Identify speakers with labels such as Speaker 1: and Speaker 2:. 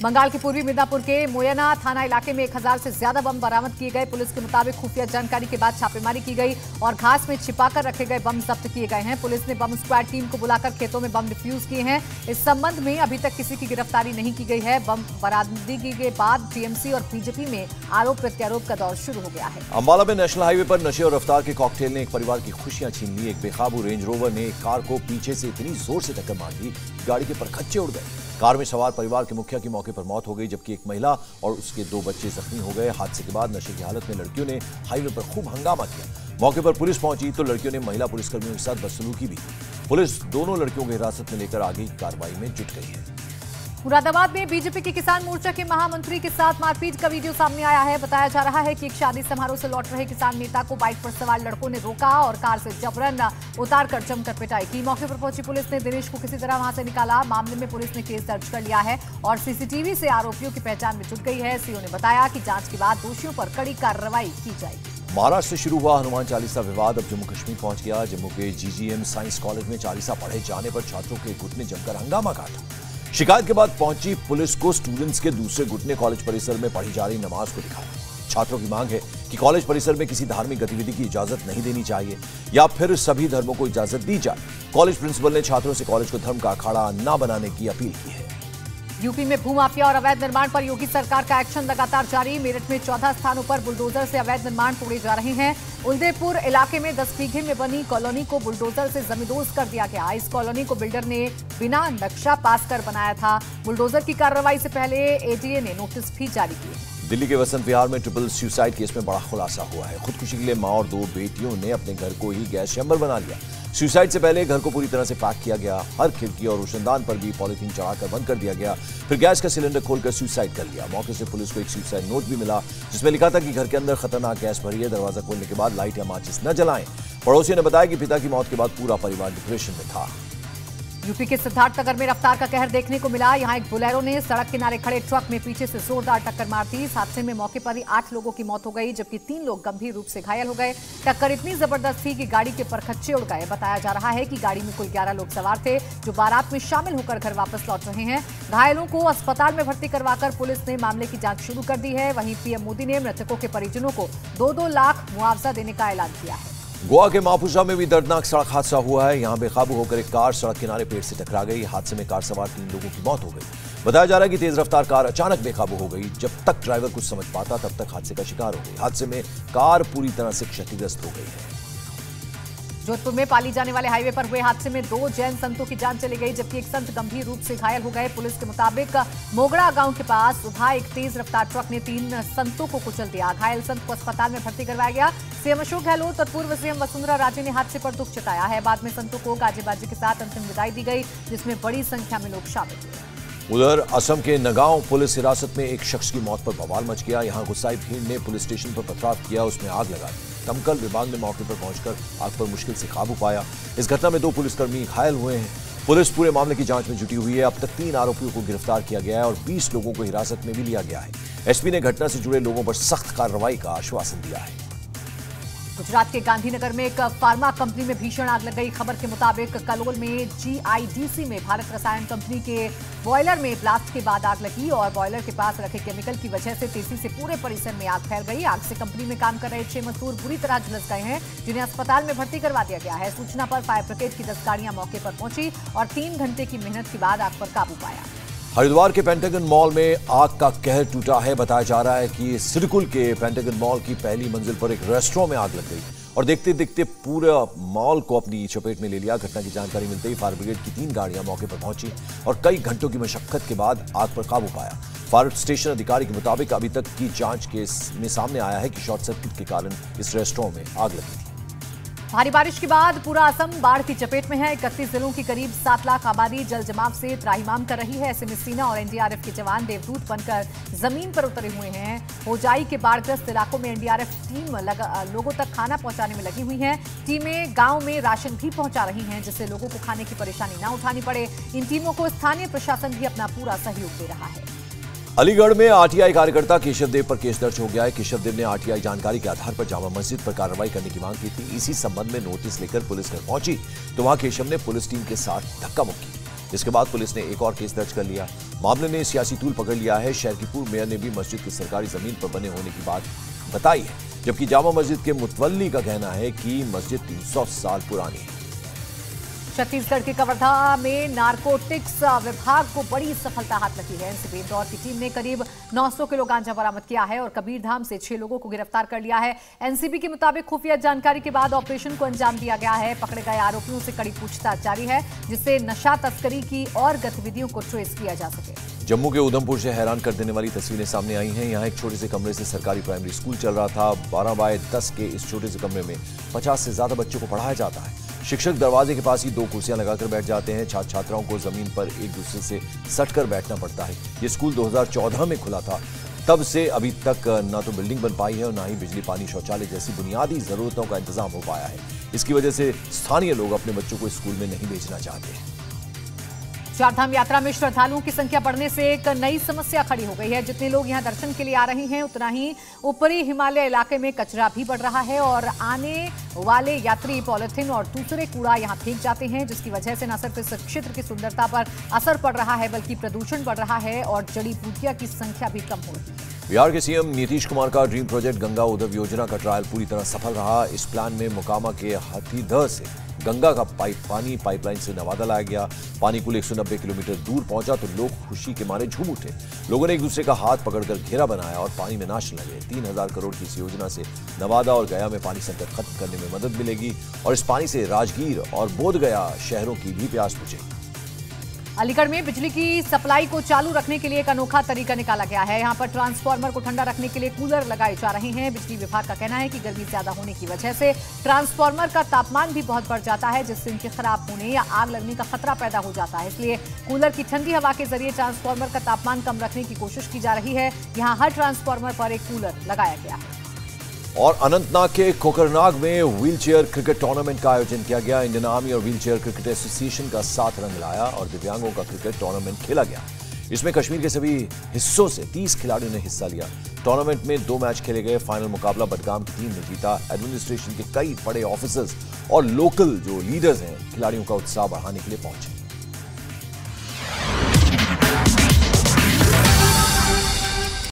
Speaker 1: बंगाल के पूर्वी मिदनापुर के मोयना थाना इलाके में 1000 से ज्यादा बम बरामद किए गए। पुलिस के मुताबिक खुफिया जानकारी के बाद छापेमारी की गई और घास में छिपाकर रखे गए बम जब्त किए गए हैं। पुलिस ने बम स्क्वाड टीम को बुलाकर खेतों में बम डिफ्यूज किए हैं। इस संबंध में अभी तक किसी की गिरफ्तारी नहीं की गई है। बम बरामदगी के बाद टीएमसी और बीजेपी में आरोप प्रत्यारोप का दौर शुरू हो गया है।
Speaker 2: अंबाला में नेशनल हाईवे पर नशे और रफ्तार के कॉकटेल ने एक परिवार की खुशियां छीन ली। एक बेकाबू रेंज रोवर ने एक कार को पीछे से इतनी जोर से टक्कर मार दी, गाड़ी के परखच्चे उड़ गए। कार में सवार परिवार के मुखिया की मौके पर मौत हो गई, जबकि एक महिला और उसके 2 बच्चे जख्मी हो गए। हादसे के बाद नशे की हालत में लड़कियों ने हाईवे पर खूब हंगामा किया। मौके पर पुलिस पहुंची तो लड़कियों ने महिला पुलिसकर्मियों के साथ बदसलूकी भी की। पुलिस दोनों लड़कियों को हिरासत में लेकर आगे की कार्रवाई में जुट गई है।
Speaker 1: मुरादाबाद में बीजेपी के किसान मोर्चा के महामंत्री के साथ मारपीट का वीडियो सामने आया है। बताया जा रहा है कि एक शादी समारोह से लौट रहे किसान नेता को बाइक पर सवार लड़कों ने रोका और कार से जबरन उतारकर जमकर पिटाई की। मौके पर पहुंची पुलिस ने दिनेश को किसी तरह वहां से निकाला। मामले में पुलिस ने केस दर्ज कर लिया है और सीसीटीवी से आरोपियों की पहचान में जुट गई है। सीओ ने बताया कि जांच के बाद दोषियों पर कड़ी कार्रवाई की जाएगी।
Speaker 2: महाराष्ट्र से शुरू हुआ हनुमान चालीसा विवाद अब जम्मू कश्मीर पहुंच गया। जम्मू के जीजीएम साइंस कॉलेज में चालीसा पढ़े जाने पर छात्रों के गुट ने जमकर हंगामा काटा। शिकायत के बाद पहुंची पुलिस को स्टूडेंट्स के दूसरे गुट ने कॉलेज परिसर में पढ़ी जा रही नमाज को दिखाया। छात्रों की मांग है कि कॉलेज परिसर में किसी धार्मिक गतिविधि की इजाजत नहीं देनी चाहिए या फिर सभी धर्मों को इजाजत दी जाए। कॉलेज प्रिंसिपल ने छात्रों से कॉलेज को धर्म का अखाड़ा न बनाने की अपील की है।
Speaker 1: यूपी में भूमाफिया और अवैध निर्माण पर योगी सरकार का एक्शन लगातार जारी। मेरठ में 14 स्थानों पर बुलडोजर से अवैध निर्माण तोड़े जा रहे हैं। उदयपुर इलाके में 10 बीघे में बनी कॉलोनी को बुलडोजर से जमींदोज कर दिया गया। इस कॉलोनी को बिल्डर ने बिना नक्शा पास कर बनाया था। बुलडोजर की कार्रवाई से पहले एटीए ने नोटिस भी जारी किए।
Speaker 2: दिल्ली के वसंत विहार में ट्रिपल सुसाइड केस में बड़ा खुलासा हुआ है। खुदकुशी के लिए मां और 2 बेटियों ने अपने घर को ही गैस चैम्बर बना लिया। सुसाइड से पहले घर को पूरी तरह से पैक किया गया। हर खिड़की और रोशनदान पर भी पॉलीथीन चढ़ाकर बंद कर दिया गया। फिर गैस का सिलेंडर खोलकर सुसाइड कर लिया। मौके से पुलिस को एक सुसाइड नोट भी मिला, जिसमें लिखा था कि घर के अंदर खतरनाक गैस भरी है, दरवाजा खोलने के बाद लाइट या माचिस न जलाएं। पड़ोसियों ने बताया कि पिता की मौत के बाद पूरा परिवार डिप्रेशन में था।
Speaker 1: यूपी के सिद्धार्थनगर में रफ्तार का कहर देखने को मिला। यहां एक बोलेरो ने सड़क किनारे खड़े ट्रक में पीछे से जोरदार टक्कर मार दी। इस हादसे में मौके पर ही 8 लोगों की मौत हो गई, जबकि 3 लोग गंभीर रूप से घायल हो गए। टक्कर इतनी जबरदस्त थी कि गाड़ी के परखच्चे उड़ गए। बताया जा रहा है कि गाड़ी में कुल 11 लोग सवार थे, जो बारात में शामिल होकर घर वापस लौट रहे हैं। घायलों को अस्पताल में भर्ती करवाकर पुलिस ने मामले की जांच शुरू कर दी है। वहीं पीएम मोदी ने मृतकों के परिजनों को 2-2 लाख मुआवजा देने का ऐलान किया है।
Speaker 2: गोवा के मापुसा में भी दर्दनाक सड़क हादसा हुआ है। यहां बेकाबू होकर एक कार सड़क किनारे पेड़ से टकरा गई। हादसे में कार सवार 3 लोगों की मौत हो गई। बताया जा रहा है कि तेज रफ्तार कार अचानक बेकाबू हो गई। जब तक ड्राइवर कुछ समझ पाता तब तक हादसे का शिकार हो गई। हादसे में कार पूरी तरह से क्षतिग्रस्त हो गई है।
Speaker 1: जोधपुर में पाली जाने वाले हाईवे पर हुए हादसे में 2 जैन संतों की जान चली गई, जबकि एक संत गंभीर रूप से घायल हो गए। पुलिस के मुताबिक मोगड़ा गांव के पास सुबह एक तेज रफ्तार ट्रक ने 3 संतों को कुचल दिया। घायल संत को अस्पताल में भर्ती करवाया गया। सीएम अशोक गहलोत और पूर्व सीएम वसुंधरा राजे ने हादसे पर दुख जताया है। बाद में संतों को गाजे बाजे के साथ अंतिम विदाई दी गई, जिसमें बड़ी संख्या में लोग शामिल हुए।
Speaker 2: उधर असम के नगांव पुलिस हिरासत में एक शख्स की मौत पर बवाल मच गया। यहां गुस्साई भीड़ ने पुलिस स्टेशन पर पथराव किया, उसमें आग लगा दी। दमकल विभाग ने मौके पर पहुंचकर आग पर मुश्किल से काबू पाया। इस घटना में 2 पुलिसकर्मी घायल हुए हैं। पुलिस पूरे मामले की जांच में जुटी हुई है। अब तक 3 आरोपियों को गिरफ्तार किया गया है और 20 लोगों को हिरासत में भी लिया गया है। एसपी ने घटना से जुड़े लोगों पर सख्त कार्रवाई का आश्वासन दिया है।
Speaker 1: गुजरात के गांधीनगर में एक फार्मा कंपनी में भीषण आग लग गई। खबर के मुताबिक कलोल में जीआईडीसी में भारत रसायन कंपनी के बॉयलर में ब्लास्ट के बाद आग लगी और बॉयलर के पास रखे केमिकल की वजह से तेजी से पूरे परिसर में आग फैल गई। आग से कंपनी में काम कर रहे 6 मजदूर बुरी तरह झुलस गए हैं, जिन्हें अस्पताल में भर्ती करवा दिया गया है। सूचना पर फायर ब्रिगेड की 10 गाड़ियां मौके पर पहुंची और 3 घंटे की मेहनत के बाद आग पर काबू पाया।
Speaker 2: हरिद्वार के पेंटागन मॉल में आग का कहर टूटा है। बताया जा रहा है कि सिरकुल के पेंटागन मॉल की पहली मंजिल पर एक रेस्टोरेंट में आग लग गई और देखते देखते पूरा मॉल को अपनी चपेट में ले लिया। घटना की जानकारी मिलते ही फायर ब्रिगेड की 3 गाड़ियां मौके पर पहुंची और कई घंटों की मशक्कत के बाद आग पर काबू पाया। फायर स्टेशन अधिकारी के मुताबिक अभी तक की जांच में सामने आया है कि शॉर्ट सर्किट के कारण इस रेस्टोरेंट में आग लगी थी।
Speaker 1: भारी बारिश के बाद पूरा असम बाढ़ की चपेट में है। 31 जिलों की करीब 7 लाख आबादी जल जमाव से त्राहिमाम कर रही है। ऐसे में सेना और एनडीआरएफ के जवान देवदूत बनकर जमीन पर उतरे हुए हैं। होजाई के बाढ़ग्रस्त इलाकों में एनडीआरएफ टीम लोगों तक खाना पहुंचाने में लगी हुई है। टीमें गांव में राशन भी पहुंचा रही हैं, जिससे लोगों को खाने की परेशानी न उठानी पड़े। इन टीमों को स्थानीय प्रशासन भी अपना पूरा सहयोग दे रहा है।
Speaker 2: अलीगढ़ में आरटीआई कार्यकर्ता केशव देव पर केस दर्ज हो गया है। केशव देव ने आरटीआई जानकारी के आधार पर जामा मस्जिद पर कार्रवाई करने की मांग की थी। इसी संबंध में नोटिस लेकर पुलिस घर पहुंची तो वहां केशव ने पुलिस टीम के साथ धक्का मुक्की। इसके बाद पुलिस ने एक और केस दर्ज कर लिया। मामले में सियासी तूल पकड़ लिया है। शहर की पूर्व मेयर ने भी मस्जिद की सरकारी जमीन पर बने होने की बात बताई है, जबकि जामा मस्जिद के मुतवल्ली का कहना है कि मस्जिद 300 साल पुरानी है।
Speaker 1: छत्तीसगढ़ के कवर्धा में नारकोटिक्स विभाग को बड़ी सफलता हाथ लगी है। एनसीबी इंदौर की टीम ने करीब 900 किलो गांजा बरामद किया है और कबीरधाम से 6 लोगों को गिरफ्तार कर लिया है। एनसीबी के मुताबिक खुफिया जानकारी के बाद ऑपरेशन को अंजाम दिया गया है। पकड़े गए आरोपियों से कड़ी पूछताछ जारी है, जिससे नशा तस्करी की और गतिविधियों को ट्रेस किया जा सके।
Speaker 2: जम्मू के उधमपुर से हैरान कर देने वाली तस्वीरें सामने आई हैं। यहाँ एक छोटे से कमरे से सरकारी प्राइमरी स्कूल चल रहा था। 12 बाय 10 के इस छोटे से कमरे में 50 से ज्यादा बच्चों को पढ़ाया जाता है। शिक्षक दरवाजे के पास ही 2 कुर्सियां लगाकर बैठ जाते हैं। छात्र छात्राओं को जमीन पर एक दूसरे से सटकर बैठना पड़ता है। ये स्कूल 2014 में खुला था। तब से अभी तक ना तो बिल्डिंग बन पाई है और ना ही बिजली, पानी, शौचालय जैसी बुनियादी जरूरतों का इंतजाम हो पाया है। इसकी वजह से स्थानीय लोग अपने बच्चों को स्कूल में नहीं भेजना चाहते हैं।
Speaker 1: चारधाम यात्रा में श्रद्धालुओं की संख्या बढ़ने से एक नई समस्या खड़ी हो गई है। जितने लोग यहां दर्शन के लिए आ रहे हैं, उतना ही ऊपरी हिमालय इलाके में कचरा भी बढ़ रहा है और आने वाले यात्री पॉलिथीन और दूसरे कूड़ा यहां फेंक जाते हैं, जिसकी वजह से न सिर्फ इस क्षेत्र की सुंदरता पर असर पड़ रहा है, बल्कि प्रदूषण बढ़ रहा है और जड़ी बूटियां की संख्या भी कम हो रही है।
Speaker 2: बिहार के सीएम नीतीश कुमार का ड्रीम प्रोजेक्ट गंगा उद्धव योजना का ट्रायल पूरी तरह सफल रहा। इस प्लान में मोकामा के हाथीदह से गंगा का पाइपलाइन से नवादा लाया गया। पानी कुल 190 किलोमीटर दूर पहुंचा तो लोग खुशी के मारे झूम उठे। लोगों ने एक दूसरे का हाथ पकड़कर घेरा बनाया और पानी में नाचने लगे। 3000 करोड़ की इस योजना से नवादा और गया में पानी संकट खत्म करने में मदद मिलेगी और इस पानी से राजगीर और बोधगया शहरों की भी प्यास बुझेगी।
Speaker 1: अलीगढ़ में बिजली की सप्लाई को चालू रखने के लिए एक अनोखा तरीका निकाला गया है। यहां पर ट्रांसफार्मर को ठंडा रखने के लिए कूलर लगाए जा रहे हैं। बिजली विभाग का कहना है कि गर्मी ज्यादा होने की वजह से ट्रांसफार्मर का तापमान भी बहुत बढ़ जाता है, जिससे इनके खराब होने या आग लगने का खतरा पैदा हो जाता है। इसलिए कूलर की ठंडी हवा के जरिए ट्रांसफार्मर का तापमान कम रखने की कोशिश की जा रही है। यहाँ हर ट्रांसफार्मर पर एक कूलर लगाया गया है।
Speaker 2: और अनंतनाग के कोकरनाग में व्हीलचेयर क्रिकेट टूर्नामेंट का आयोजन किया गया। इंडियन आर्मी और व्हीलचेयर क्रिकेट एसोसिएशन का साथ रंग लाया और दिव्यांगों का क्रिकेट टूर्नामेंट खेला गया। इसमें कश्मीर के सभी हिस्सों से 30 खिलाड़ियों ने हिस्सा लिया। टूर्नामेंट में 2 मैच खेले गए। फाइनल मुकाबला बडगाम की टीम ने जीता। एडमिनिस्ट्रेशन के कई बड़े ऑफिसर्स और लोकल जो लीडर्स हैं खिलाड़ियों का उत्साह बढ़ाने के लिए पहुंचे।